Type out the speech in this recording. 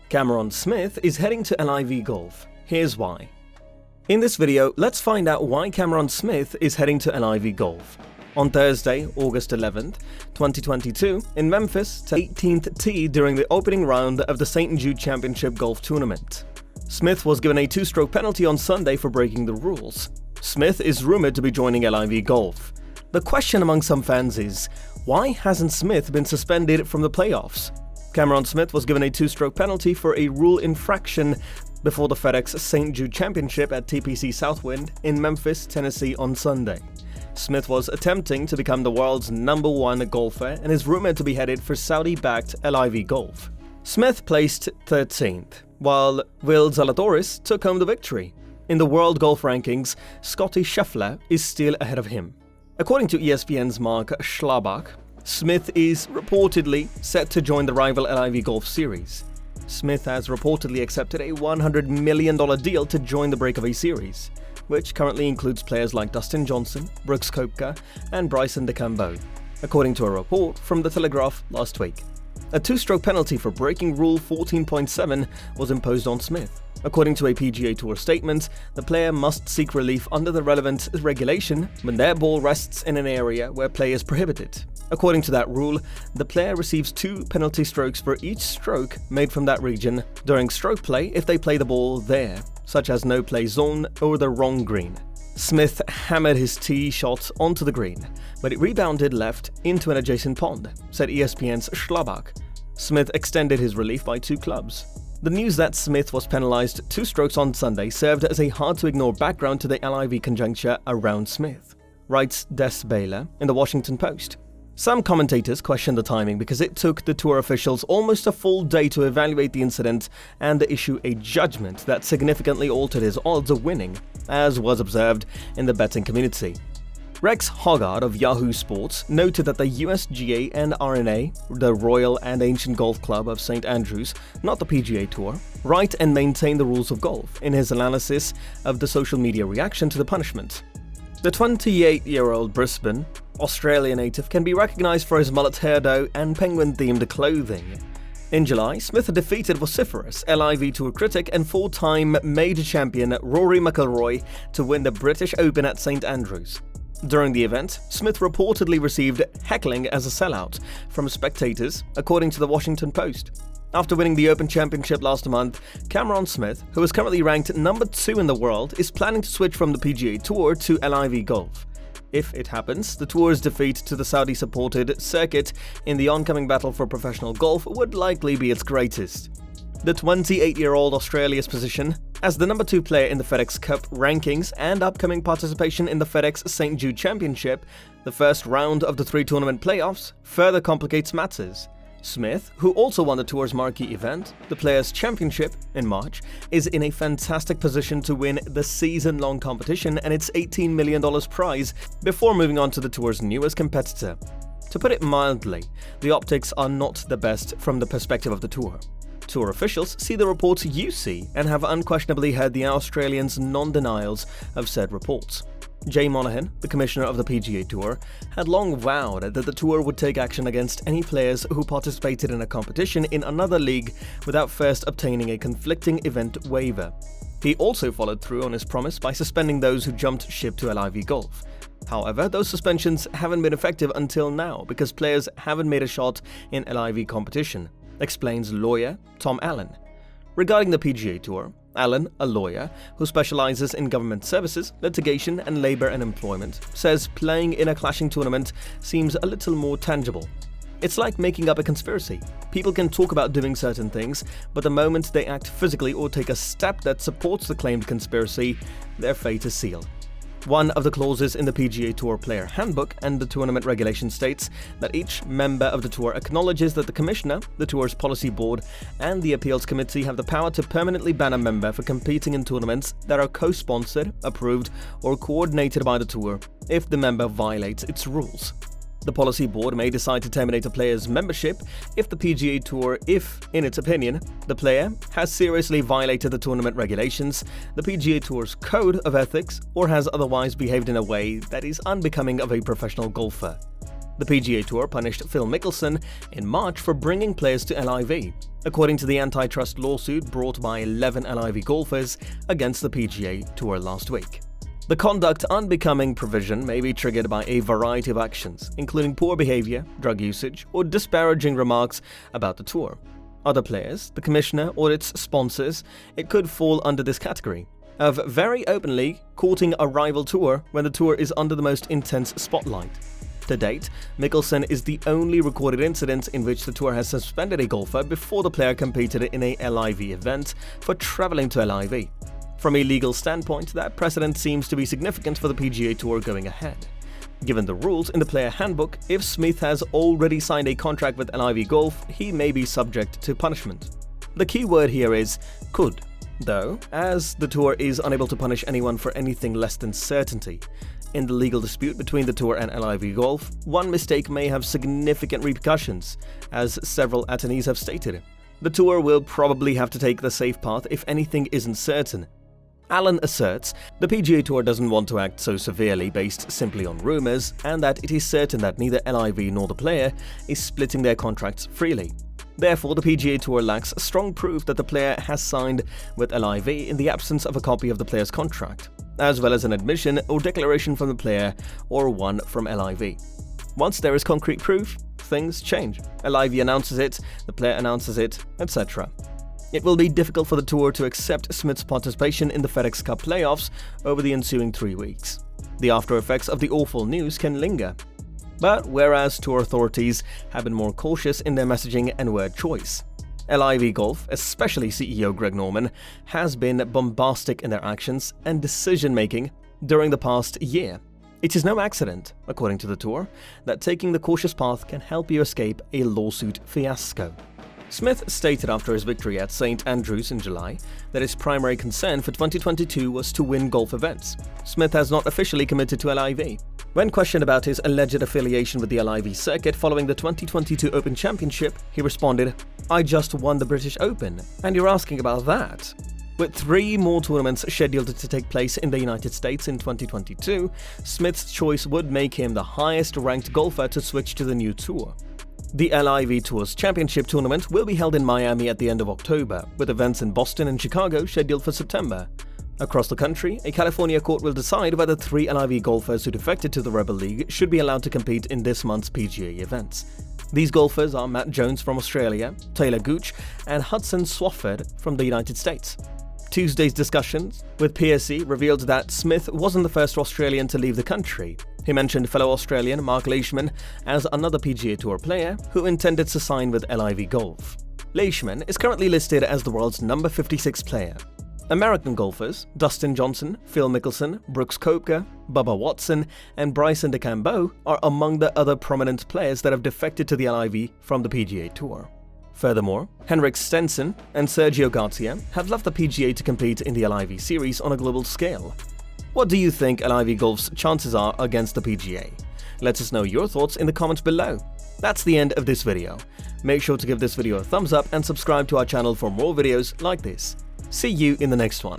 Cameron Smith is heading to LIV Golf. Here's why. In this video, let's find out why Cameron Smith is heading to LIV Golf. On Thursday, August 11th, 2022, in Memphis, to 18th tee during the opening round of the St. Jude Championship golf tournament. Smith was given a 2-stroke penalty on Sunday for breaking the rules. Smith is rumored to be joining LIV Golf. The question among some fans is, why hasn't Smith been suspended from the playoffs? Cameron Smith was given a 2-stroke penalty for a rule infraction before the FedEx St. Jude Championship at TPC Southwind in Memphis, Tennessee on Sunday. Smith was attempting to become the world's #1 golfer and is rumored to be headed for Saudi-backed LIV Golf. Smith placed 13th, while Will Zalatoris took home the victory. In the world golf rankings, Scottie Scheffler is still ahead of him. According to ESPN's Mark Schlabach, Smith is reportedly set to join the rival LIV Golf series. Smith has reportedly accepted a $100 million deal to join the breakaway series, which currently includes players like Dustin Johnson, Brooks Koepka, and Bryson DeChambeau, according to a report from The Telegraph last week. A 2-stroke penalty for breaking Rule 14.7 was imposed on Smith. According to a PGA Tour statement, the player must seek relief under the relevant regulation when their ball rests in an area where play is prohibited. According to that rule, the player receives 2 penalty strokes for each stroke made from that region during stroke play if they play the ball there, such as no play zone or the wrong green. Smith hammered his tee shot onto the green, but it rebounded left into an adjacent pond, said ESPN's Schlabach. Smith extended his relief by 2 clubs. The news that Smith was penalized 2 strokes on Sunday served as a hard-to-ignore background to the LIV conjuncture around Smith, writes Des Baylor in The Washington Post. Some commentators question the timing because it took the tour officials almost a full day to evaluate the incident and issue a judgment that significantly altered his odds of winning, as was observed in the betting community. Rex Hoggard of Yahoo Sports noted that the USGA and R&A, the Royal and Ancient Golf Club of St. Andrews, not the PGA Tour, write and maintain the rules of golf in his analysis of the social media reaction to the punishment. The 28-year-old Brisbane, Australia native can be recognised for his mullet hairdo and penguin-themed clothing. In July, Smith defeated vociferous LIV Tour critic and 4-time major champion Rory McIlroy to win the British Open at St Andrews. During the event, Smith reportedly received heckling as a sellout from spectators, according to the Washington Post. After winning the Open Championship last month, Cameron Smith, who is currently ranked #2 in the world, is planning to switch from the PGA Tour to LIV Golf. If it happens, the tour's defeat to the Saudi-supported circuit in the oncoming battle for professional golf would likely be its greatest. The 28-year-old Australia's position as the #2 player in the FedEx Cup rankings and upcoming participation in the FedEx St. Jude Championship, the first round of the 3-tournament playoffs, further complicates matters. Smith, who also won the tour's marquee event, the Players' Championship, in March, is in a fantastic position to win the season-long competition and its $18 million prize before moving on to the tour's newest competitor. To put it mildly, the optics are not the best from the perspective of the tour. Tour officials see the reports you see and have unquestionably heard the Australians' non-denials of said reports. Jay Monahan, the commissioner of the PGA Tour, had long vowed that the tour would take action against any players who participated in a competition in another league without first obtaining a conflicting event waiver. He also followed through on his promise by suspending those who jumped ship to LIV Golf. However, those suspensions haven't been effective until now because players haven't made a shot in LIV competition, explains lawyer Tom Allen. Regarding the PGA Tour, Allen, a lawyer who specializes in government services, litigation, and labor and employment, says playing in a clashing tournament seems a little more tangible. It's like making up a conspiracy. People can talk about doing certain things, but the moment they act physically or take a step that supports the claimed conspiracy, their fate is sealed. One of the clauses in the PGA Tour Player Handbook and the tournament regulation states that each member of the tour acknowledges that the commissioner, the tour's policy board, and the appeals committee have the power to permanently ban a member for competing in tournaments that are co-sponsored, approved, or coordinated by the tour if the member violates its rules. The policy board may decide to terminate a player's membership if the PGA Tour, in its opinion, the player has seriously violated the tournament regulations, the PGA Tour's code of ethics, or has otherwise behaved in a way that is unbecoming of a professional golfer. The PGA Tour punished Phil Mickelson in March for bringing players to LIV, according to the antitrust lawsuit brought by 11 LIV golfers against the PGA Tour last week. The conduct unbecoming provision may be triggered by a variety of actions, including poor behavior, drug usage, or disparaging remarks about the tour. Other players, the commissioner, or its sponsors, it could fall under this category of very openly courting a rival tour when the tour is under the most intense spotlight. To date, Mickelson is the only recorded incident in which the tour has suspended a golfer before the player competed in a LIV event for traveling to LIV. From a legal standpoint, that precedent seems to be significant for the PGA Tour going ahead. Given the rules in the player handbook, if Smith has already signed a contract with LIV Golf, he may be subject to punishment. The key word here is could, though, as the tour is unable to punish anyone for anything less than certainty. In the legal dispute between the tour and LIV Golf, one mistake may have significant repercussions, as several attorneys have stated. The tour will probably have to take the safe path if anything isn't certain. Allen asserts the PGA Tour doesn't want to act so severely based simply on rumors, and that it is certain that neither LIV nor the player is splitting their contracts freely. Therefore, the PGA Tour lacks strong proof that the player has signed with LIV in the absence of a copy of the player's contract, as well as an admission or declaration from the player or one from LIV. Once there is concrete proof, things change. LIV announces it, the player announces it, etc. It will be difficult for the tour to accept Smith's participation in the FedEx Cup playoffs over the ensuing 3 weeks. The after effects of the awful news can linger. But whereas tour authorities have been more cautious in their messaging and word choice, LIV Golf, especially CEO Greg Norman, has been bombastic in their actions and decision-making during the past year. It is no accident, according to the tour, that taking the cautious path can help you escape a lawsuit fiasco. Smith stated after his victory at St Andrews in July that his primary concern for 2022 was to win golf events. Smith has not officially committed to LIV. When questioned about his alleged affiliation with the LIV circuit following the 2022 Open Championship, he responded, "I just won the British Open, and you're asking about that?" With 3 more tournaments scheduled to take place in the United States in 2022, Smith's choice would make him the highest-ranked golfer to switch to the new tour. The LIV Tour's Championship tournament will be held in Miami at the end of October, with events in Boston and Chicago scheduled for September. Across the country, a California court will decide whether 3 LIV golfers who defected to the Rebel League should be allowed to compete in this month's PGA events. These golfers are Matt Jones from Australia, Taylor Gooch, and Hudson Swafford from the United States. Tuesday's discussions with PSE revealed that Smith wasn't the first Australian to leave the country. He mentioned fellow Australian Mark Leishman as another PGA Tour player who intended to sign with LIV Golf. Leishman is currently listed as the world's number 56 player. American golfers Dustin Johnson, Phil Mickelson, Brooks Koepka, Bubba Watson, and Bryson DeChambeau are among the other prominent players that have defected to the LIV from the PGA Tour. Furthermore, Henrik Stenson and Sergio Garcia have left the PGA to compete in the LIV series on a global scale. What do you think LIV Golf's chances are against the PGA? Let us know your thoughts in the comments below. That's the end of this video. Make sure to give this video a thumbs up and subscribe to our channel for more videos like this. See you in the next one.